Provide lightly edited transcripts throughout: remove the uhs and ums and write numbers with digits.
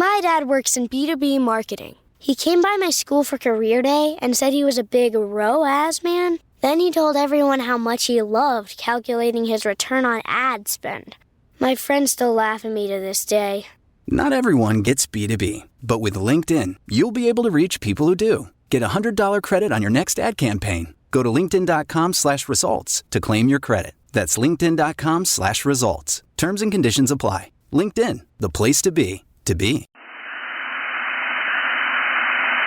My dad works in B2B marketing. He came by my school for career day and said he was a big ROAS man. Then he told everyone how much he loved calculating his return on ad spend. My friends still laugh at me to this day. Not everyone gets B2B, but with LinkedIn, you'll be able to reach people who do. Get a $100 credit on your next ad campaign. Go to linkedin.com/results to claim your credit. That's linkedin.com/results. Terms and conditions apply. LinkedIn, the place to be, to be.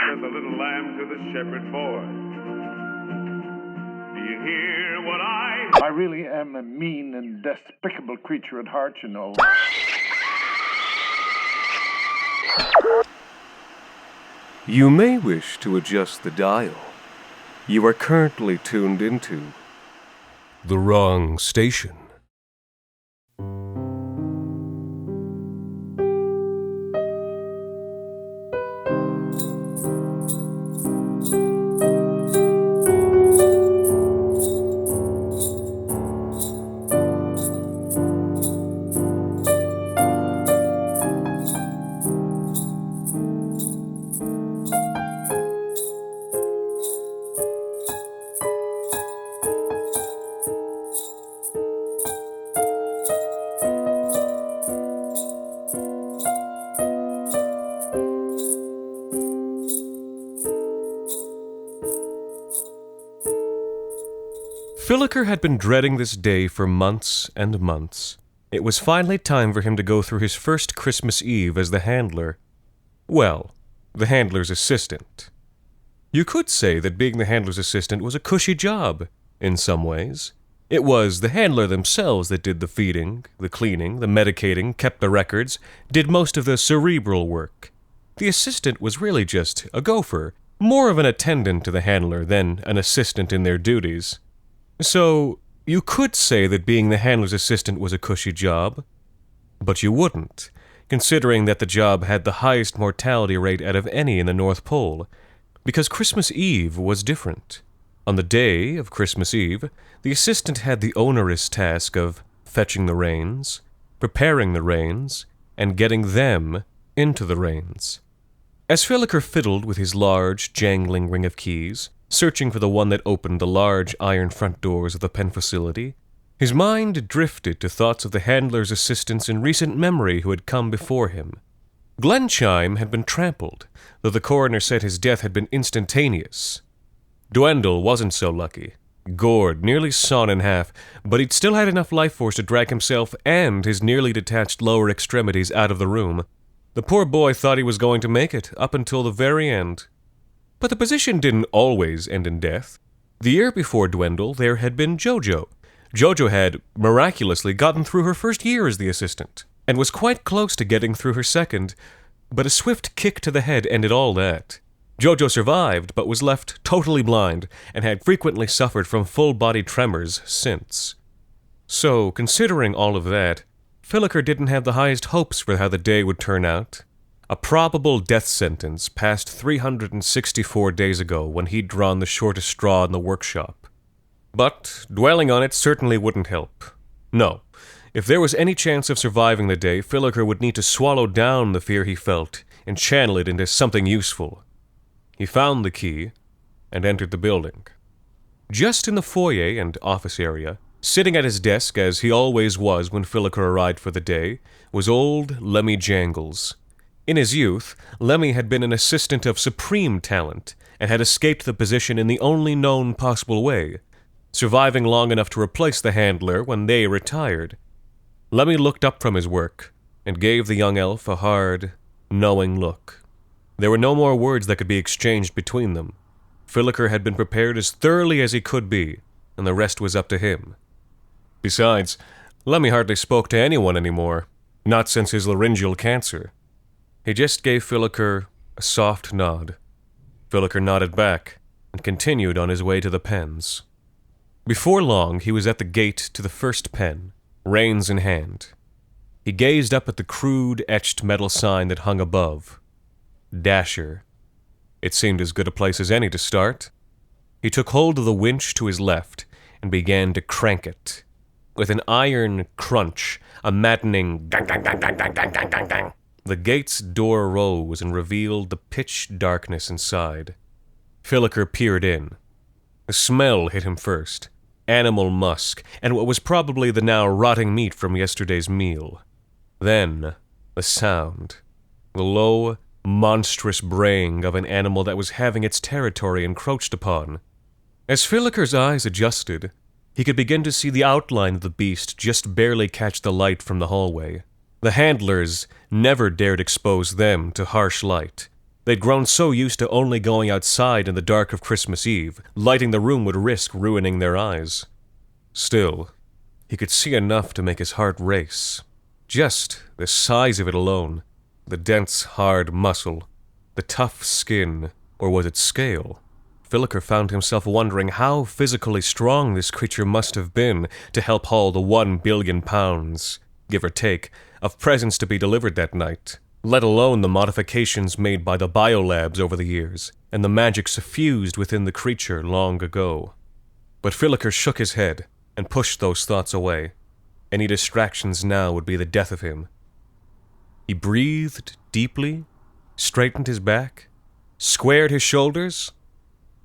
Said the little lamb to the shepherd boy, do you hear what I really am a mean and despicable creature at heart, you know. You may wish to adjust the dial. You are currently tuned into the wrong station. Filliker had been dreading this day for months and months. It was finally time for him to go through his first Christmas Eve as the handler. Well, the handler's assistant. You could say that being the handler's assistant was a cushy job, in some ways. It was the handler themselves that did the feeding, the cleaning, the medicating, kept the records, did most of the cerebral work. The assistant was really just a gopher, more of an attendant to the handler than an assistant in their duties. So, you could say that being the handler's assistant was a cushy job, but you wouldn't, considering that the job had the highest mortality rate out of any in the North Pole, because Christmas Eve was different. On the day of Christmas Eve, the assistant had the onerous task of fetching the reins, preparing the reins, and getting them into the reins. As Filliker fiddled with his large, jangling ring of keys, searching for the one that opened the large iron front doors of the pen facility, his mind drifted to thoughts of the handler's assistants in recent memory who had come before him. Glenchime had been trampled, though the coroner said his death had been instantaneous. Dwendal wasn't so lucky. Gored, nearly sawn in half, but he'd still had enough life force to drag himself and his nearly detached lower extremities out of the room. The poor boy thought he was going to make it, up until the very end. But the position didn't always end in death. The year before Dwendal, there had been Jojo. Jojo had, miraculously, gotten through her first year as the assistant, and was quite close to getting through her second, but a swift kick to the head ended all that. Jojo survived, but was left totally blind, and had frequently suffered from full-body tremors since. So, considering all of that, Filliker didn't have the highest hopes for how the day would turn out. A probable death sentence passed 364 days ago when he'd drawn the shortest straw in the workshop. But dwelling on it certainly wouldn't help. No, if there was any chance of surviving the day, Filliker would need to swallow down the fear he felt and channel it into something useful. He found the key and entered the building. Just in the foyer and office area, sitting at his desk as he always was when Filliker arrived for the day, was old Lemmy Jangles. In his youth, Lemmy had been an assistant of supreme talent and had escaped the position in the only known possible way, surviving long enough to replace the handler when they retired. Lemmy looked up from his work and gave the young elf a hard, knowing look. There were no more words that could be exchanged between them. Filliker had been prepared as thoroughly as he could be, and the rest was up to him. Besides, Lemmy hardly spoke to anyone anymore, not since his laryngeal cancer. He just gave Filliker a soft nod. Filliker nodded back and continued on his way to the pens. Before long, he was at the gate to the first pen, reins in hand. He gazed up at the crude, etched metal sign that hung above. Dasher. It seemed as good a place as any to start. He took hold of the winch to his left and began to crank it. With an iron crunch, a maddening dang, dang, dang, dang, dang, dang, dang, dang, dang, the gate's door rose and revealed the pitch darkness inside. Filliker peered in. The smell hit him first, animal musk, and what was probably the now rotting meat from yesterday's meal. Then, the sound. The low, monstrous braying of an animal that was having its territory encroached upon. As Filliker's eyes adjusted, he could begin to see the outline of the beast just barely catch the light from the hallway. The handlers never dared expose them to harsh light. They'd grown so used to only going outside in the dark of Christmas Eve, lighting the room would risk ruining their eyes. Still, he could see enough to make his heart race. Just the size of it alone, the dense, hard muscle, the tough skin, or was it scale? Filliker found himself wondering how physically strong this creature must have been to help haul the 1 billion pounds, give or take, of presents to be delivered that night, let alone the modifications made by the biolabs over the years, and the magic suffused within the creature long ago. But Filliker shook his head and pushed those thoughts away. Any distractions now would be the death of him. He breathed deeply, straightened his back, squared his shoulders,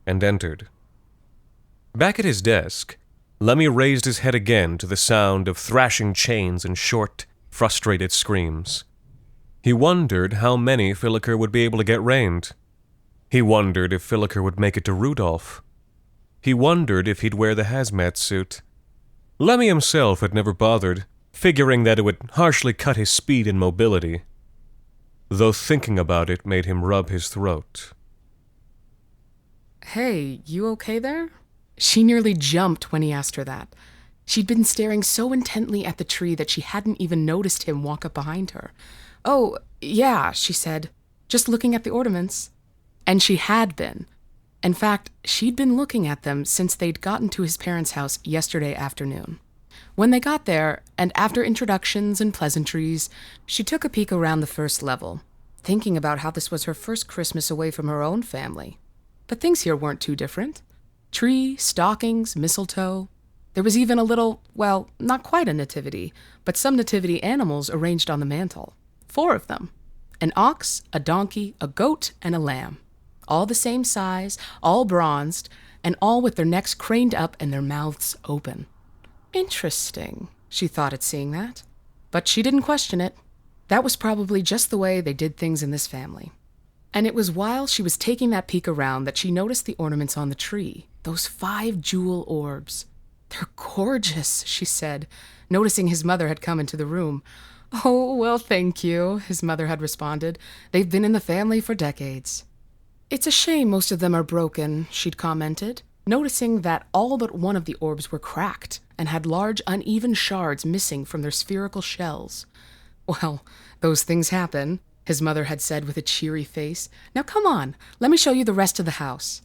and entered. Back at his desk, Lemmy raised his head again to the sound of thrashing chains and short, frustrated screams. He wondered how many Filliker would be able to get reined. He wondered if Filliker would make it to Rudolph. He wondered if he'd wear the hazmat suit. Lemmy himself had never bothered, figuring that it would harshly cut his speed and mobility, though thinking about it made him rub his throat. Hey, you okay there? She nearly jumped when he asked her that. She'd been staring so intently at the tree that she hadn't even noticed him walk up behind her. Oh, yeah, she said, just looking at the ornaments. And she had been. In fact, she'd been looking at them since they'd gotten to his parents' house yesterday afternoon. When they got there, and after introductions and pleasantries, she took a peek around the first level, thinking about how this was her first Christmas away from her own family. But things here weren't too different. Tree, stockings, mistletoe. There was even a little, well, not quite a nativity, but some nativity animals arranged on the mantel. 4 of them. An ox, a donkey, a goat, and a lamb. All the same size, all bronzed, and all with their necks craned up and their mouths open. Interesting, she thought at seeing that. But she didn't question it. That was probably just the way they did things in this family. And it was while she was taking that peek around that she noticed the ornaments on the tree, those 5 jewel orbs. They're gorgeous, she said, noticing his mother had come into the room. Oh, well, thank you, his mother had responded. They've been in the family for decades. It's a shame most of them are broken, she'd commented, noticing that all but one of the orbs were cracked and had large, uneven shards missing from their spherical shells. Well, those things happen, his mother had said with a cheery face. Now come on, let me show you the rest of the house.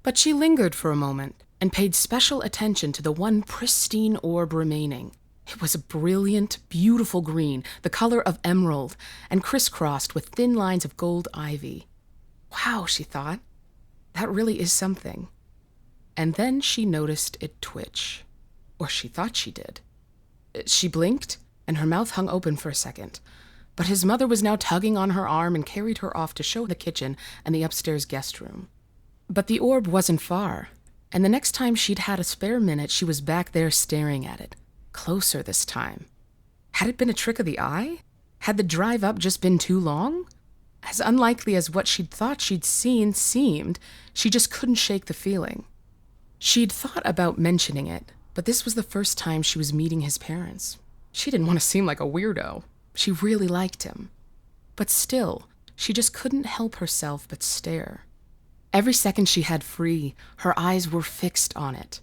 But she lingered for a moment and paid special attention to the one pristine orb remaining. It was a brilliant, beautiful green, the color of emerald, and crisscrossed with thin lines of gold ivy. Wow, she thought, that really is something. And then she noticed it twitch. Or she thought she did. She blinked, and her mouth hung open for a second. But his mother was now tugging on her arm and carried her off to show the kitchen and the upstairs guest room. But the orb wasn't far, and the next time she'd had a spare minute, she was back there staring at it. Closer this time. Had it been a trick of the eye? Had the drive up just been too long? As unlikely as what she'd thought she'd seen seemed, she just couldn't shake the feeling. She'd thought about mentioning it, but this was the first time she was meeting his parents. She didn't want to seem like a weirdo. She really liked him. But still, she just couldn't help herself but stare. Every second she had free, her eyes were fixed on it.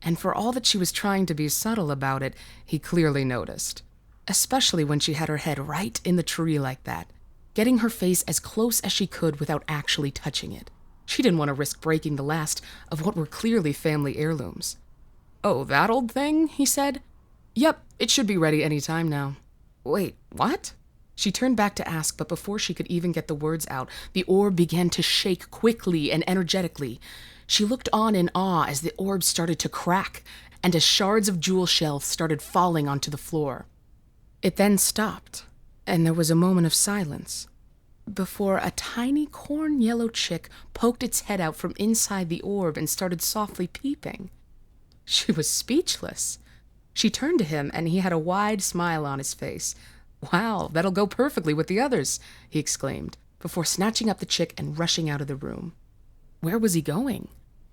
And for all that she was trying to be subtle about it, he clearly noticed. Especially when she had her head right in the tree like that, getting her face as close as she could without actually touching it. She didn't want to risk breaking the last of what were clearly family heirlooms. "Oh, that old thing?" he said. "Yep, it should be ready any time now." "Wait, what?" She turned back to ask, but before she could even get the words out, the orb began to shake quickly and energetically. She looked on in awe as the orb started to crack, and as shards of jewel shells started falling onto the floor. It then stopped, and there was a moment of silence before a tiny corn-yellow chick poked its head out from inside the orb and started softly peeping. She was speechless. She turned to him, and he had a wide smile on his face. "Wow, that'll go perfectly with the others," he exclaimed, before snatching up the chick and rushing out of the room. Where was he going?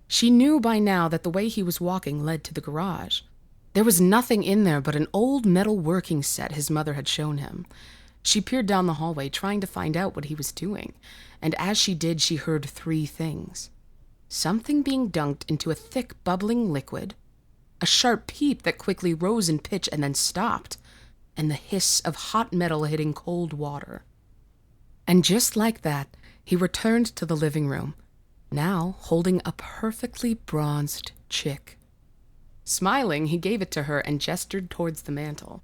She knew by now that the way he was walking led to the garage. There was nothing in there but an old metal working set his mother had shown him. She peered down the hallway, trying to find out what he was doing, and as she did, she heard 3 things. Something being dunked into a thick, bubbling liquid, a sharp peep that quickly rose in pitch and then stopped, and the hiss of hot metal hitting cold water. And just like that, he returned to the living room, now holding a perfectly bronzed chick. Smiling, he gave it to her and gestured towards the mantel.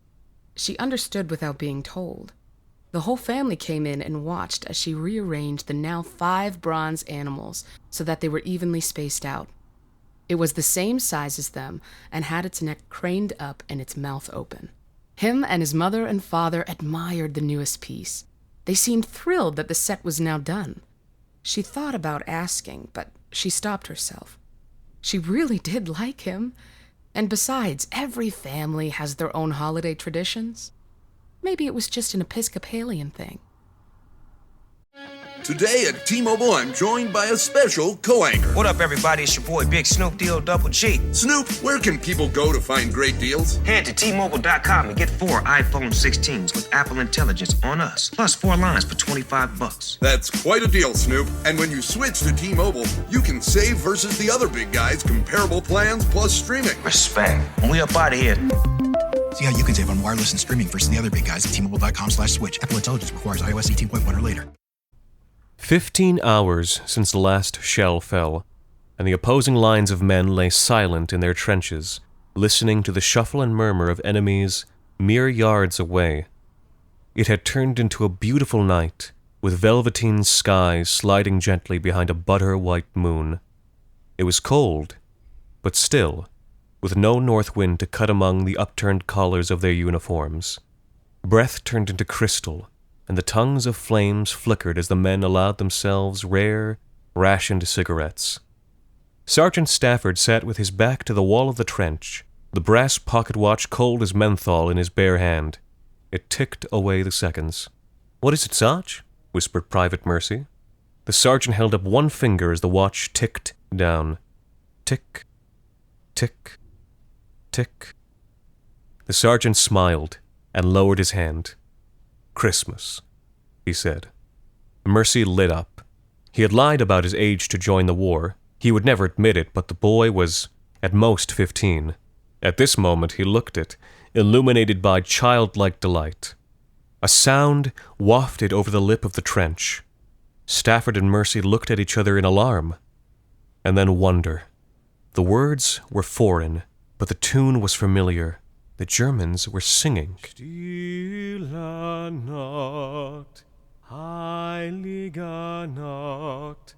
She understood without being told. The whole family came in and watched as she rearranged the now 5 bronze animals so that they were evenly spaced out. It was the same size as them and had its neck craned up and its mouth open. Him and his mother and father admired the newest piece. They seemed thrilled that the set was now done. She thought about asking, but she stopped herself. She really did like him. And besides, every family has their own holiday traditions. Maybe it was just an Episcopalian thing. Today at T-Mobile, I'm joined by a special co-anchor. What up, everybody? It's your boy, Big Snoop Deal Double G. Snoop, where can people go to find great deals? Head to T-Mobile.com and get 4 iPhone 16s with Apple Intelligence on us, plus 4 lines for $25. That's quite a deal, Snoop. And when you switch to T-Mobile, you can save versus the other big guys' comparable plans plus streaming. Respect. When we up out of here. See how you can save on wireless and streaming versus the other big guys at T-Mobile.com/switch. Apple Intelligence requires iOS 18.1 or later. 15 hours since the last shell fell, and the opposing lines of men lay silent in their trenches, listening to the shuffle and murmur of enemies mere yards away. It had turned into a beautiful night, with velveteen skies sliding gently behind a butter-white moon. It was cold, but still, with no north wind to cut among the upturned collars of their uniforms. Breath turned into crystal, and the tongues of flames flickered as the men allowed themselves rare, rationed cigarettes. Sergeant Stafford sat with his back to the wall of the trench, the brass pocket watch cold as menthol in his bare hand. It ticked away the seconds. "What is it, Sarge?" whispered Private Mercy. The sergeant held up one finger as the watch ticked down. Tick, tick, tick. The sergeant smiled and lowered his hand. "Christmas," he said. Mercy lit up. He had lied about his age to join the war. He would never admit it, but the boy was at most 15. At this moment he looked it, illuminated by childlike delight. A sound wafted over the lip of the trench. Stafford and Mercy looked at each other in alarm, and then wonder. The words were foreign, but the tune was familiar. The Germans were singing. Stille Nacht, heiliger Nacht,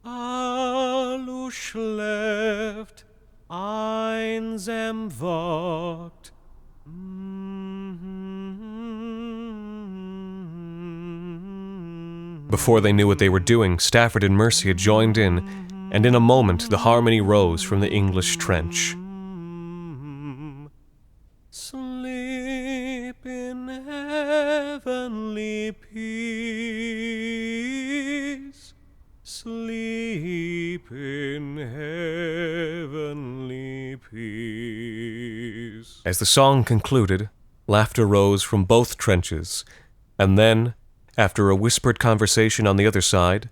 alles schläft, einsam wacht. Before they knew what they were doing, Stafford and Mercy had joined in, and in a moment the harmony rose from the English trench. Sleep in heavenly peace. Sleep in heavenly peace. As the song concluded, laughter rose from both trenches, and then, after a whispered conversation on the other side,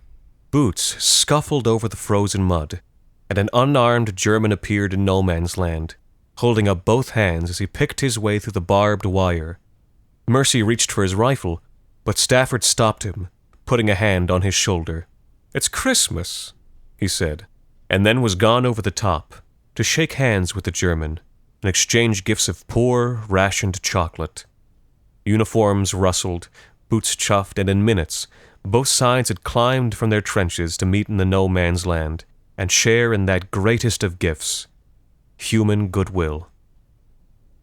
boots scuffled over the frozen mud, and an unarmed German appeared in no man's land, holding up both hands as he picked his way through the barbed wire. Mercy reached for his rifle, but Stafford stopped him, putting a hand on his shoulder. "It's Christmas," he said, and then was gone over the top, to shake hands with the German, and exchange gifts of poor, rationed chocolate. Uniforms rustled, boots chuffed, and in minutes, both sides had climbed from their trenches to meet in the no man's land, and share in that greatest of gifts, human goodwill.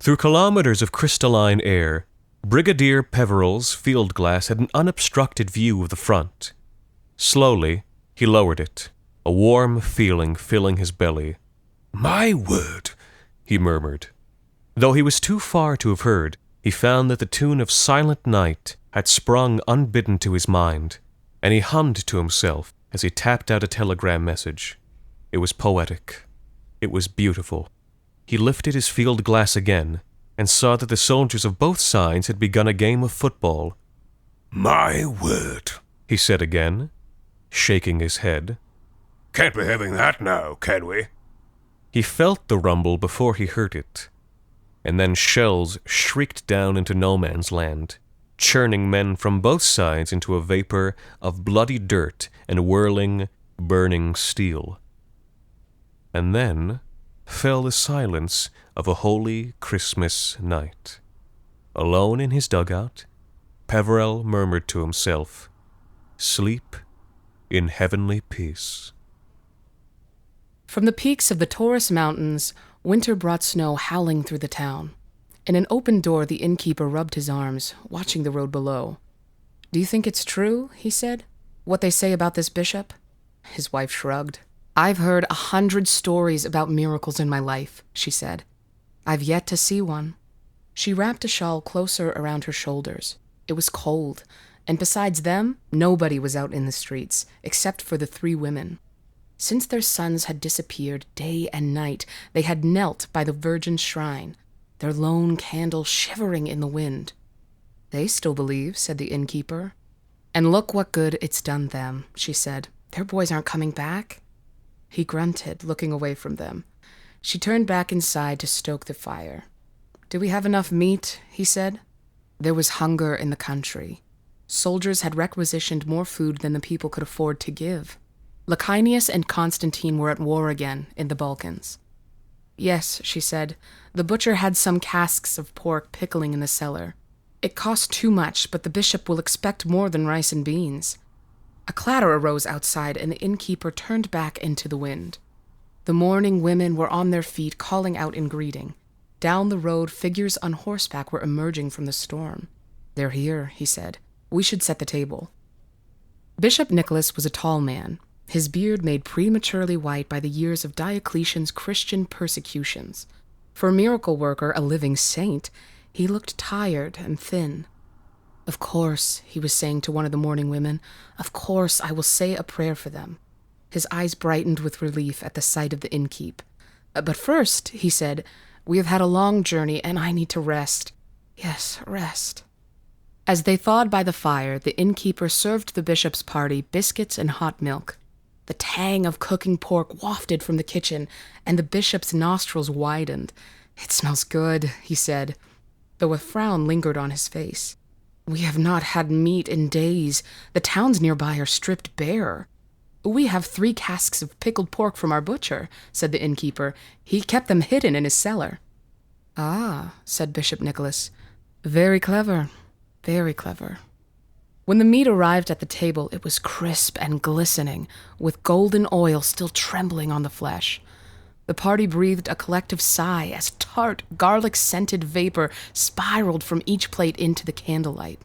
Through kilometers of crystalline air, Brigadier Peveril's field glass had an unobstructed view of the front. Slowly, he lowered it, a warm feeling filling his belly. "My word," he murmured. Though he was too far to have heard, he found that the tune of Silent Night had sprung unbidden to his mind, and he hummed to himself as he tapped out a telegram message. It was poetic. It was beautiful. He lifted his field glass again and saw that the soldiers of both sides had begun a game of football. "My word," he said again, shaking his head. "Can't be having that now, can we?" He felt the rumble before he heard it, and then shells shrieked down into no man's land, churning men from both sides into a vapor of bloody dirt and whirling, burning steel. And then fell the silence of a holy Christmas night. Alone in his dugout, Peveril murmured to himself, "Sleep in heavenly peace." From the peaks of the Taurus Mountains, winter brought snow howling through the town. In an open door, the innkeeper rubbed his arms, watching the road below. "Do you think it's true," he said, "what they say about this bishop?" His wife shrugged. "I've heard 100 stories about miracles in my life," she said. "I've yet to see one." She wrapped a shawl closer around her shoulders. It was cold, and besides them, nobody was out in the streets, except for the 3 women. Since their sons had disappeared day and night, they had knelt by the Virgin's shrine, their lone candle shivering in the wind. "They still believe," said the innkeeper. "And look what good it's done them," she said. "Their boys aren't coming back." He grunted, looking away from them. She turned back inside to stoke the fire. "Do we have enough meat?" he said. There was hunger in the country. Soldiers had requisitioned more food than the people could afford to give. Licinius and Constantine were at war again in the Balkans. "Yes," she said, "the butcher had some casks of pork pickling in the cellar. It cost too much, but the bishop will expect more than rice and beans." A clatter arose outside, and the innkeeper turned back into the wind. The mourning women were on their feet, calling out in greeting. Down the road, figures on horseback were emerging from the storm. "They're here," he said. "We should set the table." Bishop Nicholas was a tall man, his beard made prematurely white by the years of Diocletian's Christian persecutions. For a miracle worker, a living saint, he looked tired and thin. "Of course," he was saying to one of the mourning women, "of course I will say a prayer for them." His eyes brightened with relief at the sight of the innkeep. "But first," he said, "we have had a long journey, and I need to rest. Yes, rest." As they thawed by the fire, the innkeeper served the bishop's party biscuits and hot milk. The tang of cooking pork wafted from the kitchen, and the bishop's nostrils widened. "It smells good," he said, though a frown lingered on his face. "We have not had meat in days. The towns nearby are stripped bare." "We have 3 casks of pickled pork from our butcher," said the innkeeper. "He kept them hidden in his cellar." "Ah," said Bishop Nicholas. "Very clever, very clever." When the meat arrived at the table, it was crisp and glistening, with golden oil still trembling on the flesh. The party breathed a collective sigh as tart, garlic-scented vapor spiraled from each plate into the candlelight.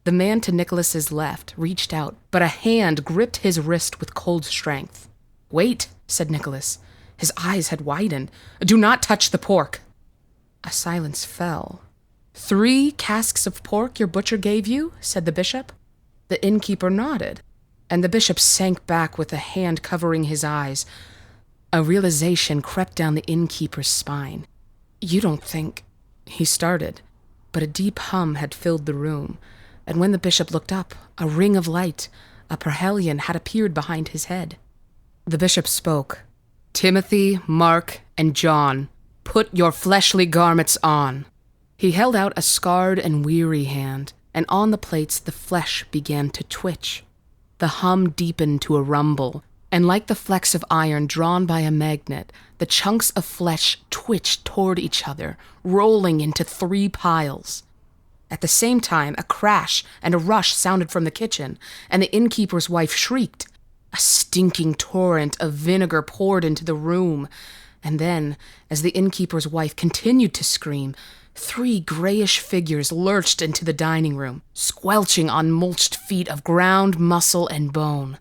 The man to Nicholas's left reached out, but a hand gripped his wrist with cold strength. "Wait," said Nicholas. His eyes had widened. "Do not touch the pork." A silence fell. "3 casks of pork your butcher gave you?" said the bishop. The innkeeper nodded, and the bishop sank back with a hand covering his eyes. A realization crept down the innkeeper's spine. "You don't think—" he started, but a deep hum had filled the room, and when the bishop looked up, a ring of light, a parhelion, had appeared behind his head. The bishop spoke. "Timothy, Mark, and John, put your fleshly garments on." He held out a scarred and weary hand, and on the plates the flesh began to twitch. The hum deepened to a rumble, and like the flecks of iron drawn by a magnet, the chunks of flesh twitched toward each other, rolling into 3 piles. At the same time, a crash and a rush sounded from the kitchen, and the innkeeper's wife shrieked. A stinking torrent of vinegar poured into the room, and then, as the innkeeper's wife continued to scream, 3 grayish figures lurched into the dining room, squelching on mulched feet of ground muscle and bone.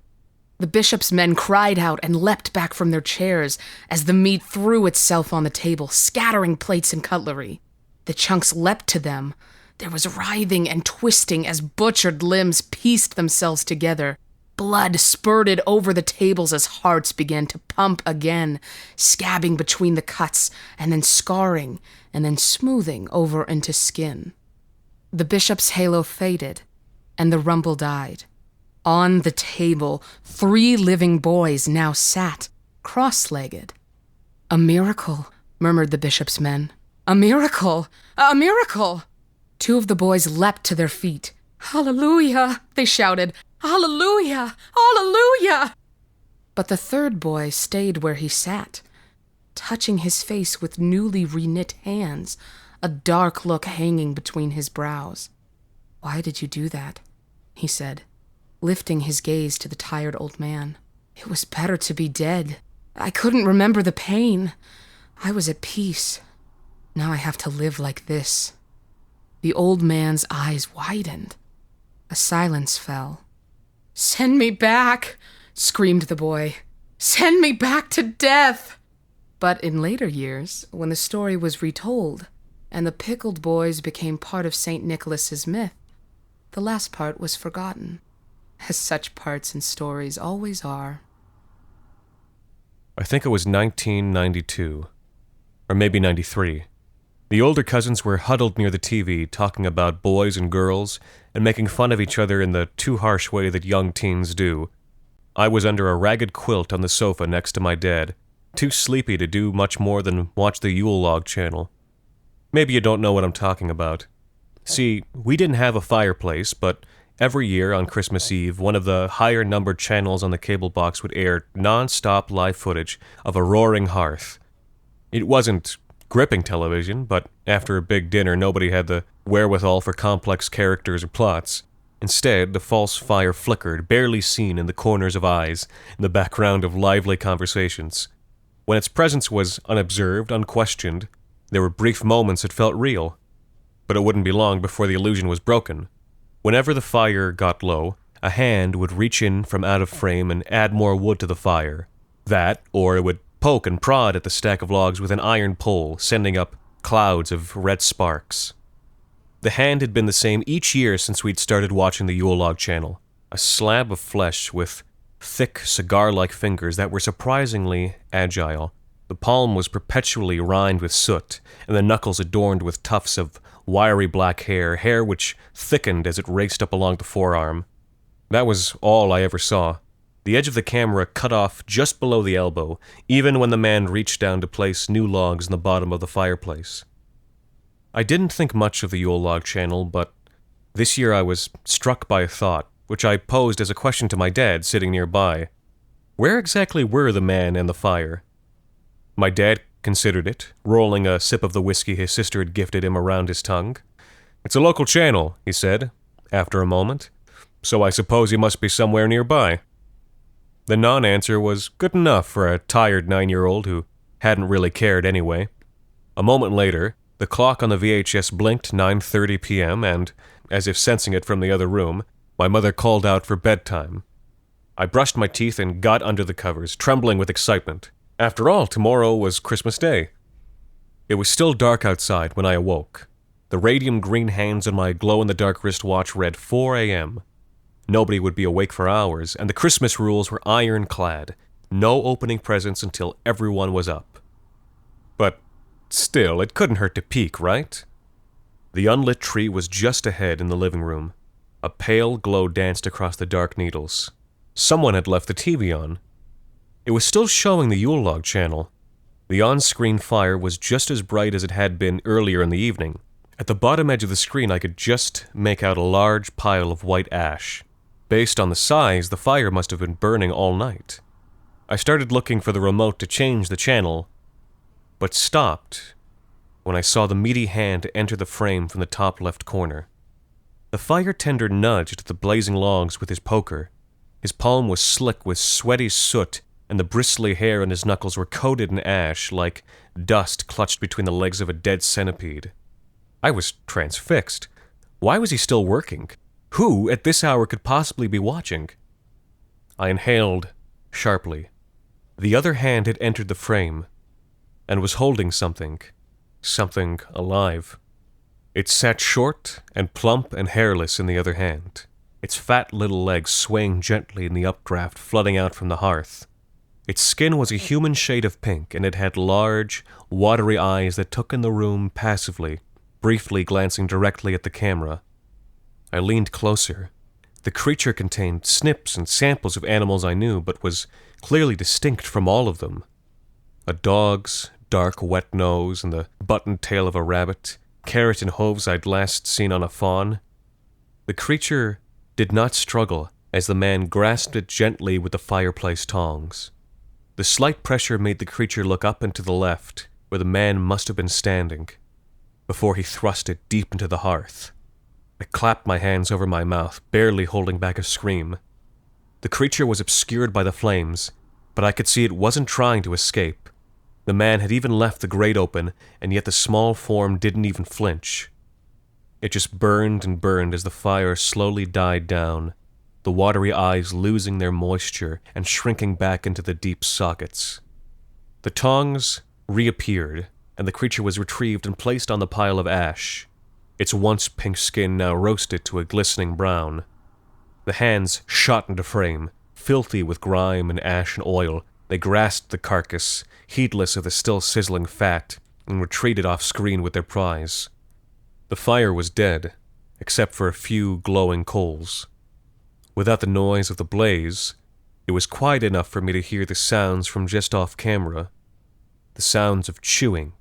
The bishop's men cried out and leapt back from their chairs as the meat threw itself on the table, scattering plates and cutlery. The chunks leapt to them. There was writhing and twisting as butchered limbs pieced themselves together. Blood spurted over the tables as hearts began to pump again, scabbing between the cuts, and then scarring, and then smoothing over into skin. The bishop's halo faded, and the rumble died. On the table, 3 living boys now sat, cross-legged. "A miracle," murmured the bishop's men. "A miracle! A miracle!" 2 of the boys leapt to their feet. "Hallelujah!" they shouted. "Hallelujah! Hallelujah!" But the 3rd boy stayed where he sat, touching his face with newly reknit hands, a dark look hanging between his brows. "Why did you do that?" he said, lifting his gaze to the tired old man. "It was better to be dead. I couldn't remember the pain. I was at peace. Now I have to live like this." The old man's eyes widened. A silence fell. "Send me back," screamed the boy. "Send me back to death." But in later years, when the story was retold, and the pickled boys became part of St. Nicholas's myth, the last part was forgotten, as such parts in stories always are. I think it was 1992, or maybe 93. The older cousins were huddled near the TV talking about boys and girls and making fun of each other in the too harsh way that young teens do. I was under a ragged quilt on the sofa next to my dad, too sleepy to do much more than watch the Yule Log channel. Maybe you don't know what I'm talking about. See, we didn't have a fireplace, but every year on Christmas Eve, one of the higher-numbered channels on the cable box would air non-stop live footage of a roaring hearth. It wasn't gripping television, but after a big dinner, nobody had the wherewithal for complex characters or plots. Instead, the false fire flickered, barely seen in the corners of eyes, in the background of lively conversations. When its presence was unobserved, unquestioned, there were brief moments that felt real. But it wouldn't be long before the illusion was broken. Whenever the fire got low, a hand would reach in from out of frame and add more wood to the fire. That, or it would poke and prod at the stack of logs with an iron pole, sending up clouds of red sparks. The hand had been the same each year since we'd started watching the Yule Log channel. A slab of flesh with thick, cigar-like fingers that were surprisingly agile. The palm was perpetually rimed with soot, and the knuckles adorned with tufts of wiry black hair which thickened as it raced up along the forearm. That was all I ever saw. The edge of the camera cut off just below the elbow, even when the man reached down to place new logs in the bottom of the fireplace. I didn't think much of the Yule Log channel, but this year I was struck by a thought, which I posed as a question to my dad sitting nearby. Where exactly were the man and the fire? My dad considered it, rolling a sip of the whiskey his sister had gifted him around his tongue. "It's a local channel," he said, after a moment, "so I suppose he must be somewhere nearby." The non-answer was good enough for a tired 9-year-old who hadn't really cared anyway. A moment later, the clock on the VHS blinked 9:30 p.m. and, as if sensing it from the other room, my mother called out for bedtime. I brushed my teeth and got under the covers, trembling with excitement. After all, tomorrow was Christmas Day. It was still dark outside when I awoke. The radium-green hands on my glow-in-the-dark wristwatch read 4 a.m. Nobody would be awake for hours, and the Christmas rules were ironclad. No opening presents until everyone was up. But still, it couldn't hurt to peek, right? The unlit tree was just ahead in the living room. A pale glow danced across the dark needles. Someone had left the TV on. It was still showing the Yule Log channel. The on-screen fire was just as bright as it had been earlier in the evening. At the bottom edge of the screen, I could just make out a large pile of white ash. Based on the size, the fire must have been burning all night. I started looking for the remote to change the channel, but stopped when I saw the meaty hand enter the frame from the top left corner. The fire tender nudged the blazing logs with his poker. His palm was slick with sweaty soot, and the bristly hair on his knuckles were coated in ash like dust clutched between the legs of a dead centipede. I was transfixed. Why was he still working? Who, at this hour, could possibly be watching? I inhaled sharply. The other hand had entered the frame and was holding something alive. It sat short and plump and hairless in the other hand, its fat little legs swaying gently in the updraft flooding out from the hearth. Its skin was a human shade of pink, and it had large, watery eyes that took in the room passively, briefly glancing directly at the camera. I leaned closer. The creature contained snips and samples of animals I knew, but was clearly distinct from all of them. A dog's dark, wet nose and the buttoned tail of a rabbit, keratin hooves I'd last seen on a fawn. The creature did not struggle as the man grasped it gently with the fireplace tongs. The slight pressure made the creature look up and to the left, where the man must have been standing, before he thrust it deep into the hearth. I clapped my hands over my mouth, barely holding back a scream. The creature was obscured by the flames, but I could see it wasn't trying to escape. The man had even left the grate open, and yet the small form didn't even flinch. It just burned and burned as the fire slowly died down, the watery eyes losing their moisture and shrinking back into the deep sockets. The tongs reappeared, and the creature was retrieved and placed on the pile of ash, its once pink skin now roasted to a glistening brown. The hands shot into frame, filthy with grime and ash and oil. They grasped the carcass, heedless of the still sizzling fat, and retreated off-screen with their prize. The fire was dead, except for a few glowing coals. Without the noise of the blaze, it was quiet enough for me to hear the sounds from just off-camera. The sounds of chewing,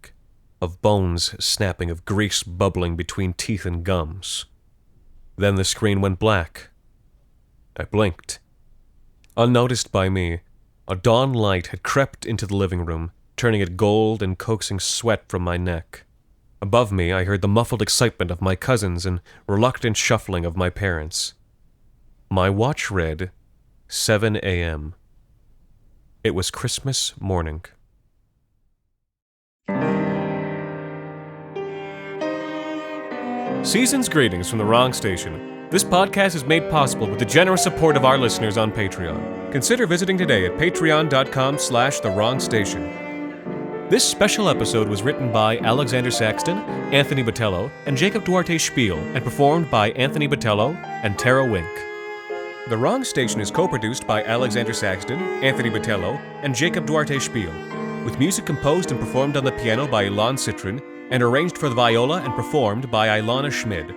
of bones snapping, of grease bubbling between teeth and gums. Then the screen went black. I blinked. Unnoticed by me, a dawn light had crept into the living room, turning it gold and coaxing sweat from my neck. Above me, I heard the muffled excitement of my cousins and reluctant shuffling of my parents. My watch read 7 a.m. It was Christmas morning. Season's greetings from the Wrong Station. This podcast is made possible with the generous support of our listeners on Patreon. Consider visiting today at patreon.com/thewrongstation. This special episode was written by Alexander Saxton, Anthony Botelho, and Jacob Duarte Spiel, and performed by Anthony Botelho and Tara Wink. The Wrong Station is co-produced by Alexander Saxton, Anthony Botelho, and Jacob Duarte Spiel, with music composed and performed on the piano by Ilan Citrin, and arranged for the viola and performed by Ilana Schmid.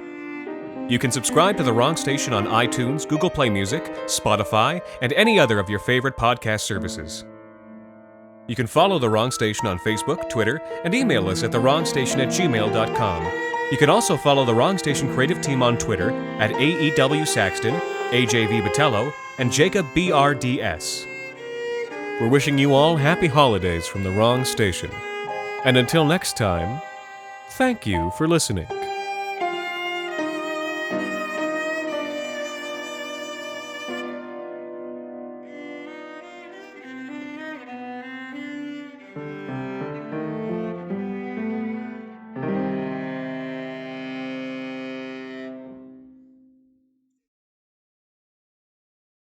You can subscribe to The Wrong Station on iTunes, Google Play Music, Spotify, and any other of your favorite podcast services. You can follow The Wrong Station on Facebook, Twitter, and email us at thewrongstation@gmail.com. You can also follow The Wrong Station creative team on Twitter at AEW Saxton, AJV Botelho, and Jacob BRDS. We're wishing you all happy holidays from The Wrong Station. And until next time, thank you for listening.